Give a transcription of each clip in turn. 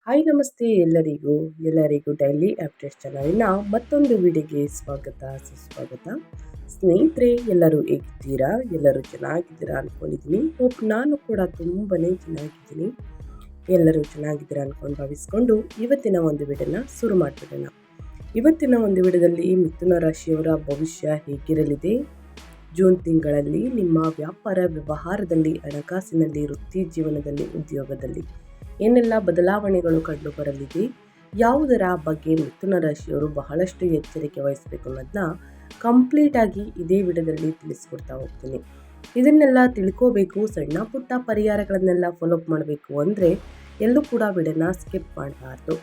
Hi ನಮಸ್ತೆ ಎಲ್ಲರಿಗೂ daily updates ಚಾನಲಿನ ಮತ್ತೊಂದು ವಿಡಿಯೋಗೆ ಸ್ವಾಗತ ಸುಸ್ವಾಗತ. ಸ್ನೇಹಿತರೆ, ಎಲ್ಲರೂ ಹೇಗಿದ್ದೀರಾ? ಎಲ್ಲರೂ ಚೆನ್ನಾಗಿದ್ದೀರಾ ಅಂದ್ಕೊಂಡಿದ್ದೀನಿ. ಹೋಪ್ ನಾನು ಕೂಡ ತುಂಬನೇ ಚೆನ್ನಾಗಿದ್ದೀನಿ. ಎಲ್ಲರೂ ಚೆನ್ನಾಗಿದ್ದೀರಾ ಅಂದ್ಕೊಂಡು ಭಾವಿಸ್ಕೊಂಡು ಇವತ್ತಿನ ಒಂದು ವಿಡಿಯೋನ ಶುರು ಮಾಡಿಬಿಡೋಣ. ಇವತ್ತಿನ ಒಂದು ವಿಡಿಯೋದಲ್ಲಿ ಮಿಥುನ ರಾಶಿಯವರ ಭವಿಷ್ಯ ಹೇಗಿರಲಿದೆ, ಜೂನ್ ತಿಂಗಳಲ್ಲಿ ನಿಮ್ಮ ವ್ಯಾಪಾರ ವ್ಯವಹಾರದಲ್ಲಿ, ಹಣಕಾಸಿನಲ್ಲಿ, ವೃತ್ತಿ ಜೀವನದಲ್ಲಿ, ಉದ್ಯೋಗದಲ್ಲಿ ಏನೆಲ್ಲ ಬದಲಾವಣೆಗಳು ಕಂಡು ಬರಲಿದೆ, ಯಾವುದರ ಬಗ್ಗೆ ಮಿಥುನ ರಾಶಿಯವರು ಬಹಳಷ್ಟು ಎಚ್ಚರಿಕೆ ವಹಿಸಬೇಕು ಅನ್ನೋದನ್ನ ಕಂಪ್ಲೀಟ್ ಆಗಿ ಇದೇ ವಿಡಿಯೋದಲ್ಲಿ ತಿಳಿಸ್ಕೊಡ್ತಾ ಹೋಗ್ತೀನಿ. ಇದನ್ನೆಲ್ಲ ತಿಳ್ಕೋಬೇಕು, ಸಣ್ಣ ಪುಟ್ಟ ಪರಿಹಾರಗಳನ್ನೆಲ್ಲ ಫಾಲೋಅಪ್ ಮಾಡಬೇಕು ಅಂದರೆ ಎಲ್ಲೂ ಕೂಡ ವಿಡಿಯೋನ ಸ್ಕಿಪ್ ಮಾಡಬಾರ್ದು.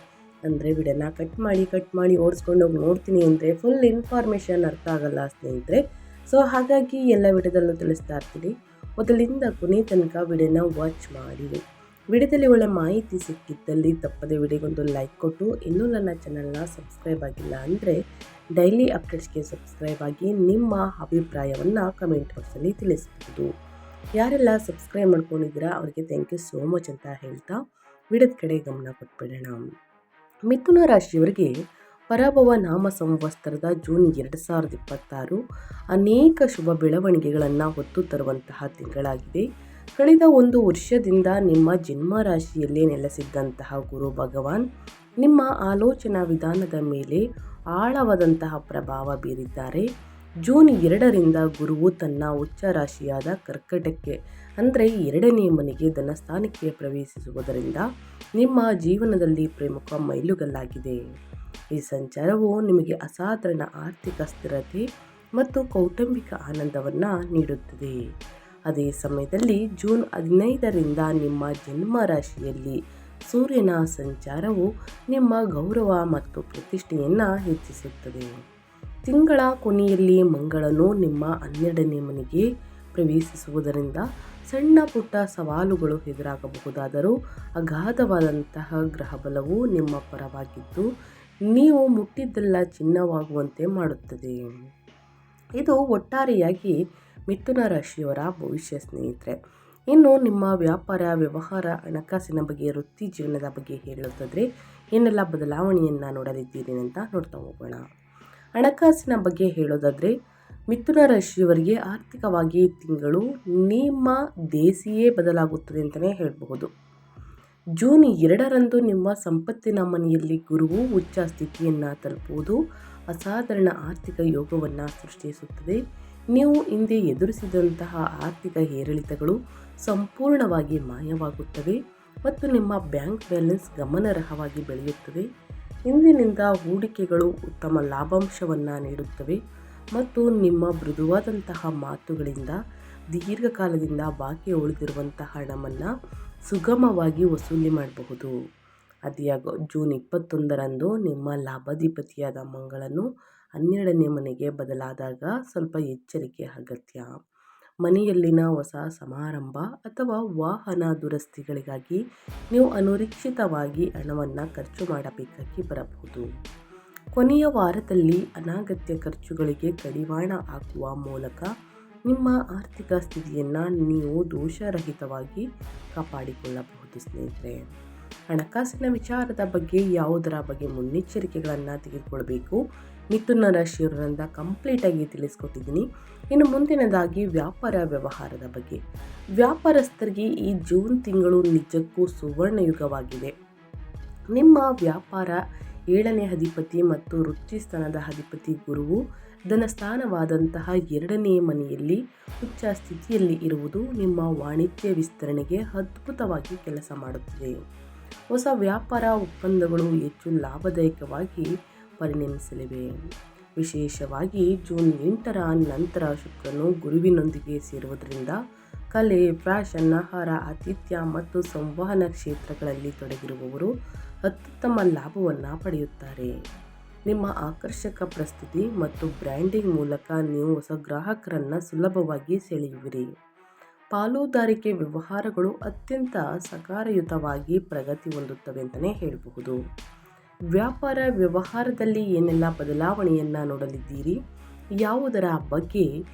ಅಂದರೆ ವಿಡಿಯೋನ ಕಟ್ ಮಾಡಿ ಓಡಿಸ್ಕೊಂಡು ಹೋಗಿ ನೋಡ್ತೀನಿ ಅಂದರೆ ಫುಲ್ ಇನ್ಫಾರ್ಮೇಷನ್ ಅರ್ಥ ಆಗಲ್ಲ ಸ್ನೇಹಿತರೆ. ಸೊ ಹಾಗಾಗಿ ಎಲ್ಲ ವಿಡಿಯೋದಲ್ಲೂ ತಿಳಿಸ್ತಾ ಇರ್ತೀನಿ. ಮೊದಲಿಂದ ಕೊನೆ ತನಕ ವಿಡಿಯೋನ ವಾಚ್ ಮಾಡಿ. ವಿಡಿಯೋದಲ್ಲಿ ಒಳ್ಳೆ ಮಾಹಿತಿ ಸಿಕ್ಕಿದ್ದಲ್ಲಿ ತಪ್ಪದೆ ವಿಡಿಯೋಗೊಂದು ಲೈಕ್ ಕೊಟ್ಟು, ಇನ್ನೂ ನನ್ನ ಚಾನಲ್ನ ಸಬ್ಸ್ಕ್ರೈಬ್ ಆಗಿಲ್ಲ ಅಂದರೆ ಡೈಲಿ ಅಪ್ಡೇಟ್ಸ್ಗೆ ಸಬ್ಸ್ಕ್ರೈಬ್ ಆಗಿ ನಿಮ್ಮ ಅಭಿಪ್ರಾಯವನ್ನು ಕಮೆಂಟ್ ಬಾಕ್ಸಲ್ಲಿ ತಿಳಿಸ್ಬೋದು. ಯಾರೆಲ್ಲ ಸಬ್ಸ್ಕ್ರೈಬ್ ಮಾಡ್ಕೊಂಡಿದ್ದೀರಾ ಅವರಿಗೆ ಥ್ಯಾಂಕ್ ಯು ಸೋ ಮಚ್ ಅಂತ ಹೇಳ್ತಾ ವಿಡಿಯೋದ ಕಡೆ ಗಮನ ಕೊಟ್ಬಿಡೋಣ. ಮಿಥುನ ರಾಶಿಯವರಿಗೆ ಪರಾಭವ ನಾಮ ಸಂವತ್ಸರದ ಜೂನ್ 2026 ಅನೇಕ ಶುಭ ಬೆಳವಣಿಗೆಗಳನ್ನು ಹೊತ್ತು ತರುವಂತಹ ತಿಂಗಳಾಗಿದೆ. ಕಳೆದ ಒಂದು ವರ್ಷದಿಂದ ನಿಮ್ಮ ಜನ್ಮ ರಾಶಿಯಲ್ಲಿ ನೆಲೆಸಿದ್ದಂತಹ ಗುರು ಭಗವಾನ್ ನಿಮ್ಮ ಆಲೋಚನಾ ವಿಧಾನದ ಮೇಲೆ ಆಳವಾದಂತಹ ಪ್ರಭಾವ ಬೀರಿದ್ದಾರೆ. ಜೂನ್ 2ರಿಂದ ಗುರುವು ತನ್ನ ಉಚ್ಚ ರಾಶಿಯಾದ ಕರ್ಕಟಕ್ಕೆ ಅಂದರೆ 2ನೇ ಮನೆಗೆ ಧನಸ್ಥಾನಕ್ಕೆ ಪ್ರವೇಶಿಸುವುದರಿಂದ ನಿಮ್ಮ ಜೀವನದಲ್ಲಿ ಪ್ರಮುಖ ಮೈಲುಗಲ್ಲಾಗಿದೆ. ಈ ಸಂಚಾರವು ನಿಮಗೆ ಅಸಾಧಾರಣ ಆರ್ಥಿಕ ಸ್ಥಿರತೆ ಮತ್ತು ಕೌಟುಂಬಿಕ ಆನಂದವನ್ನು ನೀಡುತ್ತದೆ. ಅದೇ ಸಮಯದಲ್ಲಿ ಜೂನ್ 15ರಿಂದ ನಿಮ್ಮ ಜನ್ಮ ರಾಶಿಯಲ್ಲಿ ಸೂರ್ಯನ ಸಂಚಾರವು ನಿಮ್ಮ ಗೌರವ ಮತ್ತು ಪ್ರತಿಷ್ಠೆಯನ್ನು ಹೆಚ್ಚಿಸುತ್ತದೆ. ತಿಂಗಳ ಕೊನೆಯಲ್ಲಿ ಮಂಗಳನು ನಿಮ್ಮ 12ನೇ ಮನೆಗೆ ಪ್ರವೇಶಿಸುವುದರಿಂದ ಸಣ್ಣ ಪುಟ್ಟ ಸವಾಲುಗಳು ಎದುರಾಗಬಹುದಾದರೂ ಅಗಾಧವಾದಂತಹ ಗ್ರಹಬಲವು ನಿಮ್ಮ ಪರವಾಗಿದ್ದು ನೀವು ಮುಟ್ಟಿದ್ದೆಲ್ಲ ಚಿನ್ನವಾಗುವಂತೆ ಮಾಡುತ್ತದೆ. ಇದು ಒಟ್ಟಾರೆಯಾಗಿ ಮಿಥುನ ರಾಶಿಯವರ ಭವಿಷ್ಯ ಸ್ನೇಹಿತರೆ. ಇನ್ನು ನಿಮ್ಮ ವ್ಯಾಪಾರ ವ್ಯವಹಾರ, ಹಣಕಾಸಿನ ಬಗ್ಗೆ, ವೃತ್ತಿ ಜೀವನದ ಬಗ್ಗೆ ಹೇಳೋದಾದರೆ ಏನೆಲ್ಲ ಬದಲಾವಣೆಯನ್ನು ನೋಡಲಿದ್ದೀರಿ ಅಂತ ನೋಡ್ತಾ ಹೋಗೋಣ. ಹಣಕಾಸಿನ ಬಗ್ಗೆ ಹೇಳೋದಾದರೆ ಮಿಥುನ ರಾಶಿಯವರಿಗೆ ಆರ್ಥಿಕವಾಗಿ ತಿಂಗಳು ನಿಮ್ಮ ದೇಸಿಯೇ ಬದಲಾಗುತ್ತದೆ ಅಂತಲೇ ಹೇಳಬಹುದು. ಜೂನ್ 2ರಂದು ನಿಮ್ಮ ಸಂಪತ್ತಿನ ಮನೆಯಲ್ಲಿ ಗುರುವು ಉಚ್ಚ ಸ್ಥಿತಿಯನ್ನು ತಲುಪುವುದು ಅಸಾಧಾರಣ ಆರ್ಥಿಕ ಯೋಗವನ್ನು ಸೃಷ್ಟಿಸುತ್ತದೆ. ನೀವು ಹಿಂದೆ ಎದುರಿಸಿದಂತಹ ಆರ್ಥಿಕ ಏರಿಳಿತಗಳು ಸಂಪೂರ್ಣವಾಗಿ ಮಾಯವಾಗುತ್ತವೆ ಮತ್ತು ನಿಮ್ಮ ಬ್ಯಾಂಕ್ ಬ್ಯಾಲೆನ್ಸ್ ಗಮನಾರ್ಹವಾಗಿ ಬೆಳೆಯುತ್ತದೆ. ಇಂದಿನಿಂದ ಹೂಡಿಕೆಗಳು ಉತ್ತಮ ಲಾಭಾಂಶವನ್ನು ನೀಡುತ್ತವೆ ಮತ್ತು ನಿಮ್ಮ ಮೃದುವಾದಂತಹ ಮಾತುಗಳಿಂದ ದೀರ್ಘಕಾಲದಿಂದ ಬಾಕಿ ಉಳಿದಿರುವಂತಹ ಹಣವನ್ನು ಸುಗಮವಾಗಿ ವಸೂಲಿ ಮಾಡಬಹುದು. ಅದಿಯಾಗೋ ಜೂನ್ 21ರಂದು ನಿಮ್ಮ ಲಾಭಾಧಿಪತಿಯಾದ ಮಂಗಳನು 12ನೇ ಮನೆಗೆ ಬದಲಾದಾಗ ಸ್ವಲ್ಪ ಎಚ್ಚರಿಕೆ ಅಗತ್ಯ. ಮನೆಯಲ್ಲಿನ ಹೊಸ ಸಮಾರಂಭ ಅಥವಾ ವಾಹನ ದುರಸ್ತಿಗಳಿಗಾಗಿ ನೀವು ಅನಿರೀಕ್ಷಿತವಾಗಿ ಹಣವನ್ನು ಖರ್ಚು ಮಾಡಬೇಕಾಗಿ ಬರಬಹುದು. ಕೊನೆಯ ವಾರದಲ್ಲಿ ಅನಗತ್ಯ ಖರ್ಚುಗಳಿಗೆ ಕಡಿವಾಣ ಹಾಕುವ ಮೂಲಕ ನಿಮ್ಮ ಆರ್ಥಿಕ ಸ್ಥಿತಿಯನ್ನು ನೀವು ದೋಷರಹಿತವಾಗಿ ಕಾಪಾಡಿಕೊಳ್ಳಬಹುದು ಸ್ನೇಹಿತರೆ. ಹಣಕಾಸಿನ ವಿಚಾರದ ಬಗ್ಗೆ ಯಾವುದರ ಬಗ್ಗೆ ಮುನ್ನೆಚ್ಚರಿಕೆಗಳನ್ನು ತೆಗೆದುಕೊಳ್ಬೇಕು ಮಿಥುನ ರಾಶಿಯವರಿಂದ ಕಂಪ್ಲೀಟಾಗಿ ತಿಳಿಸ್ಕೊಟ್ಟಿದ್ದೀನಿ. ಇನ್ನು ಮುಂದಿನದಾಗಿ ವ್ಯಾಪಾರ ವ್ಯವಹಾರದ ಬಗ್ಗೆ. ವ್ಯಾಪಾರಸ್ಥರಿಗೆ ಈ ಜೂನ್ ತಿಂಗಳು ನಿಜಕ್ಕೂ ಸುವರ್ಣಯುಗವಾಗಿದೆ. ನಿಮ್ಮ ವ್ಯಾಪಾರ 7ನೇ ಅಧಿಪತಿ ಮತ್ತು ವೃತ್ತಿ ಸ್ಥಾನದ ಅಧಿಪತಿ ಗುರುವು ಧನಸ್ಥಾನವಾದಂತಹ 2ನೇ ಮನೆಯಲ್ಲಿ ಉಚ್ಚ ಸ್ಥಿತಿಯಲ್ಲಿ ಇರುವುದು ನಿಮ್ಮ ವಾಣಿಜ್ಯ ವಿಸ್ತರಣೆಗೆ ಅದ್ಭುತವಾಗಿ ಕೆಲಸ ಮಾಡುತ್ತದೆ. ಹೊಸ ವ್ಯಾಪಾರ ಒಪ್ಪಂದಗಳು ಹೆಚ್ಚು ಲಾಭದಾಯಕವಾಗಿ ಪರಿಣಮಿಸಲಿವೆ. ವಿಶೇಷವಾಗಿ ಜೂನ್ 8ರ ನಂತರ ಶುಕ್ರನು ಗುರುವಿನೊಂದಿಗೆ ಸೇರುವುದರಿಂದ ಕಲೆ, ಫ್ಯಾಷನ್, ಆಹಾರ, ಆತಿಥ್ಯ ಮತ್ತು ಸಂವಹನ ಕ್ಷೇತ್ರಗಳಲ್ಲಿ ತೊಡಗಿರುವವರು ಅತ್ಯುತ್ತಮ ಲಾಭವನ್ನು ಪಡೆಯುತ್ತಾರೆ. ನಿಮ್ಮ ಆಕರ್ಷಕ ಪ್ರಸ್ತುತಿ ಮತ್ತು ಬ್ರ್ಯಾಂಡಿಂಗ್ ಮೂಲಕ ನೀವು ಹೊಸ ಗ್ರಾಹಕರನ್ನು ಸುಲಭವಾಗಿ ಸೆಳೆಯುವಿರಿ. ಪಾಲುದಾರಿಕೆ ವ್ಯವಹಾರಗಳು ಅತ್ಯಂತ ಸಕಾರಯುತವಾಗಿ ಪ್ರಗತಿ ಹೊಂದುತ್ತವೆ ಅಂತಲೇ ಹೇಳಬಹುದು. ವ್ಯಾಪಾರ ವ್ಯವಹಾರದಲ್ಲಿ ಏನೆಲ್ಲ ಬದಲಾವಣೆಯನ್ನು ನೋಡಲಿದ್ದೀರಿ, ಯಾವುದರ ಬಗ್ಗೆ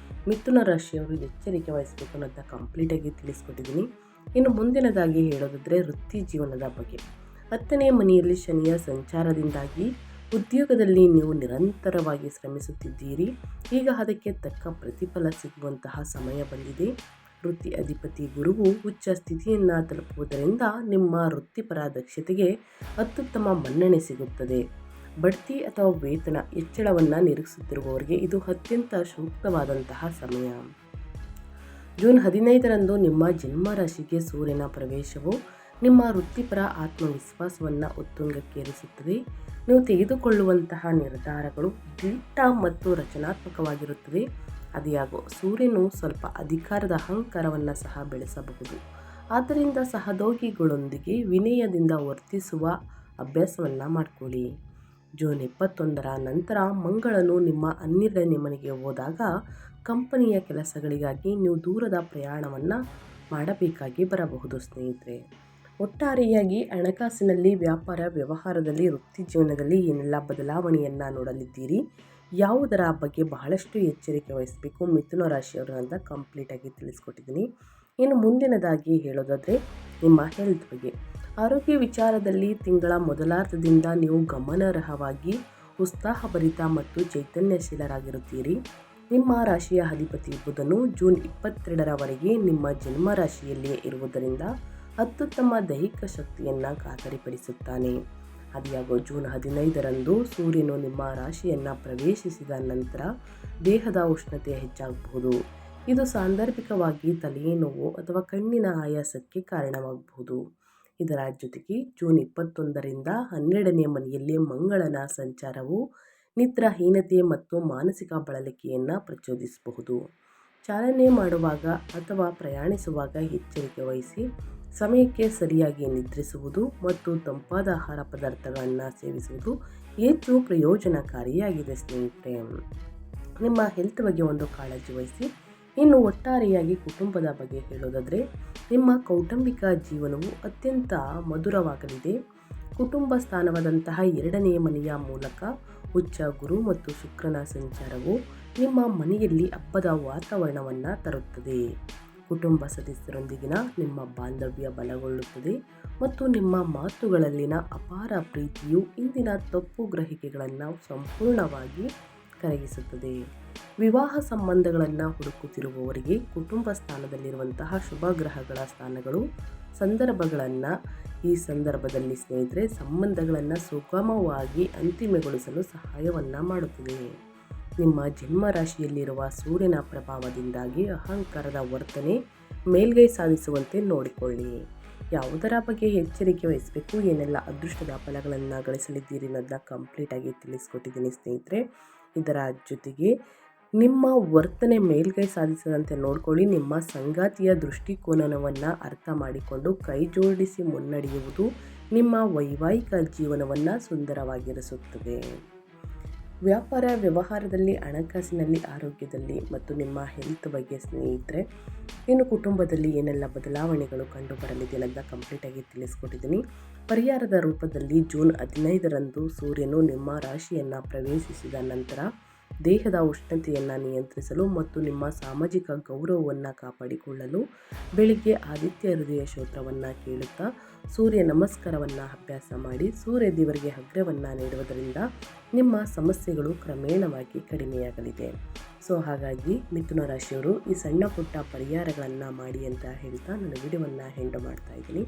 ಮಿಥುನ ರಾಶಿಯವರು ಎಚ್ಚರಿಕೆ ವಹಿಸಬೇಕು ಅನ್ನೋದನ್ನ ಕಂಪ್ಲೀಟಾಗಿ ತಿಳಿಸ್ಕೊಟ್ಟಿದ್ದೀನಿ. ಇನ್ನು ಮುಂದಿನದಾಗಿ ಹೇಳೋದಾದರೆ ವೃತ್ತಿ ಜೀವನದ ಬಗ್ಗೆ. 10ನೇ ಮನೆಯಲ್ಲಿ ಶನಿಯ ಸಂಚಾರದಿಂದಾಗಿ ಉದ್ಯೋಗದಲ್ಲಿ ನೀವು ನಿರಂತರವಾಗಿ ಶ್ರಮಿಸುತ್ತಿದ್ದೀರಿ. ಈಗ ಅದಕ್ಕೆ ತಕ್ಕ ಪ್ರತಿಫಲ ಸಿಗುವಂತಹ ಸಮಯ ಬಂದಿದೆ. ವೃತ್ತಿ ಅಧಿಪತಿ ಗುರುವು ಉಚ್ಚ ಸ್ಥಿತಿಯನ್ನು ತಲುಪುವುದರಿಂದ ನಿಮ್ಮ ವೃತ್ತಿಪರ ದಕ್ಷತೆಗೆ ಅತ್ಯುತ್ತಮ ಮನ್ನಣೆ ಸಿಗುತ್ತದೆ. ಬಡ್ತಿ ಅಥವಾ ವೇತನ ಹೆಚ್ಚಳವನ್ನು ನಿರೀಕ್ಷಿಸುತ್ತಿರುವವರಿಗೆ ಇದು ಅತ್ಯಂತ ಸೂಕ್ತವಾದಂತಹ ಸಮಯ. ಜೂನ್ 15ರಂದು ನಿಮ್ಮ ಜನ್ಮ ರಾಶಿಗೆ ಸೂರ್ಯನ ಪ್ರವೇಶವು ನಿಮ್ಮ ವೃತ್ತಿಪರ ಆತ್ಮವಿಶ್ವಾಸವನ್ನು ಉತ್ತುಂಗಕ್ಕೇರಿಸುತ್ತದೆ. ನೀವು ತೆಗೆದುಕೊಳ್ಳುವಂತಹ ನಿರ್ಧಾರಗಳು ದಿಟ್ಟ ಮತ್ತು ರಚನಾತ್ಮಕವಾಗಿರುತ್ತದೆ. ಅದಿಯಾಗೋ ಸೂರ್ಯನು ಸ್ವಲ್ಪ ಅಧಿಕಾರದ ಅಹಂಕಾರವನ್ನು ಸಹ ಬೆಳೆಸಬಹುದು. ಆದ್ದರಿಂದ ಸಹೋದ್ಯೋಗಿಗಳೊಂದಿಗೆ ವಿನಯದಿಂದ ವರ್ತಿಸುವ ಅಭ್ಯಾಸವನ್ನು ಮಾಡಿಕೊಳ್ಳಿ. ಜೂನ್ 21ರ ನಂತರ ಮಂಗಳನು ನಿಮ್ಮ 12ನೇ ಮನೆಗೆ ಹೋದಾಗ ಕಂಪನಿಯ ಕೆಲಸಗಳಿಗಾಗಿ ನೀವು ದೂರದ ಪ್ರಯಾಣವನ್ನು ಮಾಡಬೇಕಾಗಿ ಬರಬಹುದು ಸ್ನೇಹಿತರೆ. ಒಟ್ಟಾರೆಯಾಗಿ ಹಣಕಾಸಿನಲ್ಲಿ, ವ್ಯಾಪಾರ ವ್ಯವಹಾರದಲ್ಲಿ, ವೃತ್ತಿ ಜೀವನದಲ್ಲಿ ಏನೆಲ್ಲ ಬದಲಾವಣೆಯನ್ನು ನೋಡಲಿದ್ದೀರಿ, ಯಾವುದರ ಬಗ್ಗೆ ಬಹಳಷ್ಟು ಎಚ್ಚರಿಕೆ ವಹಿಸಬೇಕು ಮಿಥುನ ರಾಶಿಯವರು ಅಂತ ಕಂಪ್ಲೀಟಾಗಿ ತಿಳಿಸ್ಕೊಟ್ಟಿದ್ದೀನಿ. ಇನ್ನು ಮುಂದಿನದಾಗಿ ಹೇಳೋದಾದರೆ ನಿಮ್ಮ ಹೆಲ್ತ್ ಬಗ್ಗೆ. ಆರೋಗ್ಯ ವಿಚಾರದಲ್ಲಿ ತಿಂಗಳ ಮೊದಲಾರ್ಧದಿಂದ ನೀವು ಗಮನಾರ್ಹವಾಗಿ ಉತ್ಸಾಹಭರಿತ ಮತ್ತು ಚೈತನ್ಯಶೀಲರಾಗಿರುತ್ತೀರಿ. ನಿಮ್ಮ ರಾಶಿಯ ಅಧಿಪತಿ ಬುಧನು ಜೂನ್ 22ರವರೆಗೆ ನಿಮ್ಮ ಜನ್ಮ ರಾಶಿಯಲ್ಲಿಯೇ ಇರುವುದರಿಂದ ಅತ್ಯುತ್ತಮ ದೈಹಿಕ ಶಕ್ತಿಯನ್ನು ಖಾತರಿಪಡಿಸುತ್ತಾನೆ. ಅದಿಯಾಗೋ ಜೂನ್ 15ರಂದು ಸೂರ್ಯನು ನಿಮ್ಮ ರಾಶಿಯನ್ನು ಪ್ರವೇಶಿಸಿದ ನಂತರ ದೇಹದ ಉಷ್ಣತೆ ಹೆಚ್ಚಾಗಬಹುದು. ಇದು ಸಾಂದರ್ಭಿಕವಾಗಿ ತಲೆನೋವು ಅಥವಾ ಕಣ್ಣಿನ ಆಯಾಸಕ್ಕೆ ಕಾರಣವಾಗಬಹುದು. ಇದರ ಜೊತೆಗೆ ಜೂನ್ 21ರಿಂದ 12ನೇ ಮನೆಯಲ್ಲಿ ಮಂಗಳನ ಸಂಚಾರವು ನಿದ್ರಾಹೀನತೆ ಮತ್ತು ಮಾನಸಿಕ ಬಳಲಿಕೆಯನ್ನು ಪ್ರಚೋದಿಸಬಹುದು. ಚಾಲನೆ ಮಾಡುವಾಗ ಅಥವಾ ಪ್ರಯಾಣಿಸುವಾಗ ಎಚ್ಚರಿಕೆ ವಹಿಸಿ. ಸಮಯಕ್ಕೆ ಸರಿಯಾಗಿ ನಿದ್ರಿಸುವುದು ಮತ್ತು ತಂಪಾದ ಆಹಾರ ಪದಾರ್ಥಗಳನ್ನು ಸೇವಿಸುವುದು ಹೆಚ್ಚು ಪ್ರಯೋಜನಕಾರಿಯಾಗಿದೆ ಸ್ನೇಹಿತರೆ. ನಿಮ್ಮ ಹೆಲ್ತ್ ಬಗ್ಗೆ ಒಂದು ಕಾಳಜಿ ವಹಿಸಿ. ಇನ್ನು ಒಟ್ಟಾರೆಯಾಗಿ ಕುಟುಂಬದ ಬಗ್ಗೆ ಹೇಳೋದಾದರೆ ನಿಮ್ಮ ಕೌಟುಂಬಿಕ ಜೀವನವು ಅತ್ಯಂತ ಮಧುರವಾಗಲಿದೆ. ಕುಟುಂಬ ಸ್ಥಾನವಾದಂತಹ 2ನೇ ಮನೆಯ ಮೂಲಕ ಉಚ್ಚ ಗುರು ಮತ್ತು ಶುಕ್ರನ ಸಂಚಾರವು ನಿಮ್ಮ ಮನೆಯಲ್ಲಿ ಹಬ್ಬದ ವಾತಾವರಣವನ್ನು ತರುತ್ತದೆ. ಕುಟುಂಬ ಸದಸ್ಯರೊಂದಿಗಿನ ನಿಮ್ಮ ಬಾಂಧವ್ಯ ಬಲಗೊಳ್ಳುತ್ತದೆ ಮತ್ತು ನಿಮ್ಮ ಮಾತುಗಳಲ್ಲಿನ ಅಪಾರ ಪ್ರೀತಿಯು ಇಂದಿನ ತಪ್ಪು ಗ್ರಹಿಕೆಗಳನ್ನು ಸಂಪೂರ್ಣವಾಗಿ ಕರಗಿಸುತ್ತದೆ. ವಿವಾಹ ಸಂಬಂಧಗಳನ್ನು ಹುಡುಕುತ್ತಿರುವವರಿಗೆ ಕುಟುಂಬ ಸ್ಥಾನದಲ್ಲಿರುವಂತಹ ಶುಭ ಗ್ರಹಗಳ ಸ್ಥಾನಗಳು ಸಂದರ್ಭಗಳನ್ನು ಈ ಸಂದರ್ಭದಲ್ಲಿ ಸ್ನೇಹಿತರೆ ಸಂಬಂಧಗಳನ್ನು ಸುಗಮವಾಗಿ ಅಂತಿಮಗೊಳಿಸಲು ಸಹಾಯವನ್ನು ಮಾಡುತ್ತದೆ. ನಿಮ್ಮ ಜನ್ಮ ರಾಶಿಯಲ್ಲಿರುವ ಸೂರ್ಯನ ಪ್ರಭಾವದಿಂದಾಗಿ ಅಹಂಕಾರದ ವರ್ತನೆ ಮೇಲ್ಗೈ ಸಾಧಿಸುವಂತೆ ನೋಡಿಕೊಳ್ಳಿ. ಯಾವುದರ ಬಗ್ಗೆ ಎಚ್ಚರಿಕೆ ವಹಿಸಬೇಕು, ಏನೆಲ್ಲ ಅದೃಷ್ಟದ ಫಲಗಳನ್ನು ಗಳಿಸಲಿದ್ದೀರಿ ಅನ್ನೋದನ್ನ ಕಂಪ್ಲೀಟಾಗಿ ತಿಳಿಸ್ಕೊಟ್ಟಿದ್ದೀನಿ ಸ್ನೇಹಿತರೆ. ಇದರ ಜೊತೆಗೆ ನಿಮ್ಮ ವರ್ತನೆ ಮೇಲ್ಗೈ ಸಾಧಿಸದಂತೆ ನೋಡಿಕೊಳ್ಳಿ. ನಿಮ್ಮ ಸಂಗಾತಿಯ ದೃಷ್ಟಿಕೋನವನ್ನು ಅರ್ಥ ಮಾಡಿಕೊಂಡು ಕೈ ಜೋಡಿಸಿ ಮುನ್ನಡೆಯುವುದು ನಿಮ್ಮ ವೈವಾಹಿಕ ಜೀವನವನ್ನು ಸುಂದರವಾಗಿರಿಸುತ್ತದೆ. ವ್ಯಾಪಾರ ವ್ಯವಹಾರದಲ್ಲಿ, ಹಣಕಾಸಿನಲ್ಲಿ, ಆರೋಗ್ಯದಲ್ಲಿ ಮತ್ತು ನಿಮ್ಮ ಹೆಲ್ತ್ ಬಗ್ಗೆ ಸ್ನೇಹಿತರೆ, ಇನ್ನು ಕುಟುಂಬದಲ್ಲಿ ಏನೆಲ್ಲ ಬದಲಾವಣೆಗಳು ಕಂಡು ಬರಲಿದೆ ಅನ್ನೋದನ್ನ ಕಂಪ್ಲೀಟಾಗಿ ತಿಳಿಸ್ಕೊಟ್ಟಿದ್ದೀನಿ. ಪರಿಹಾರದ ರೂಪದಲ್ಲಿ ಜೂನ್ 15ರಂದು ಸೂರ್ಯನು ನಿಮ್ಮ ರಾಶಿಯನ್ನು ಪ್ರವೇಶಿಸಿದ ನಂತರ ದೇಹದ ಉಷ್ಣತೆಯನ್ನು ನಿಯಂತ್ರಿಸಲು ಮತ್ತು ನಿಮ್ಮ ಸಾಮಾಜಿಕ ಗೌರವವನ್ನು ಕಾಪಾಡಿಕೊಳ್ಳಲು ಬೆಳಿಗ್ಗೆ ಆದಿತ್ಯ ಹೃದಯ ಸ್ತೋತ್ರವನ್ನು ಕೇಳುತ್ತಾ ಸೂರ್ಯ ನಮಸ್ಕಾರವನ್ನು ಅಭ್ಯಾಸ ಮಾಡಿ ಸೂರ್ಯ ದೇವರಿಗೆ ಅಗ್ರವನ್ನು ನೀಡುವುದರಿಂದ ನಿಮ್ಮ ಸಮಸ್ಯೆಗಳು ಕ್ರಮೇಣವಾಗಿ ಕಡಿಮೆಯಾಗಲಿದೆ. ಸೊ ಹಾಗಾಗಿ ಮಿಥುನ ರಾಶಿಯವರು ಈ ಸಣ್ಣ ಪುಟ್ಟ ಪರಿಹಾರಗಳನ್ನು ಮಾಡಿ ಅಂತ ಹೇಳ್ತಾ ನನ್ನ ವಿಡಿಯೋವನ್ನು ಎಂಡ್ ಮಾಡ್ತಾ ಇದ್ದೀನಿ.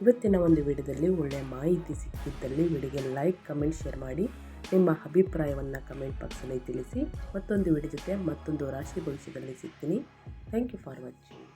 ಇವತ್ತಿನ ಒಂದು ವಿಡಿಯೋದಲ್ಲಿ ಒಳ್ಳೆಯ ಮಾಹಿತಿ ಸಿಕ್ಕಿದ್ದಲ್ಲಿ ವಿಡಿಯೋಗೆ ಲೈಕ್, ಕಮೆಂಟ್, ಶೇರ್ ಮಾಡಿ. ನಿಮ್ಮ ಅಭಿಪ್ರಾಯವನ್ನು ಕಮೆಂಟ್ ಬಾಕ್ಸಲ್ಲಿ ತಿಳಿಸಿ. ಮತ್ತೊಂದು ವಿಡಿಯೋ ಜೊತೆ ಮತ್ತೊಂದು ರಾಶಿ ಭವಿಷ್ಯದಲ್ಲಿ ಸಿಗ್ತೀನಿ. Thank you for watching.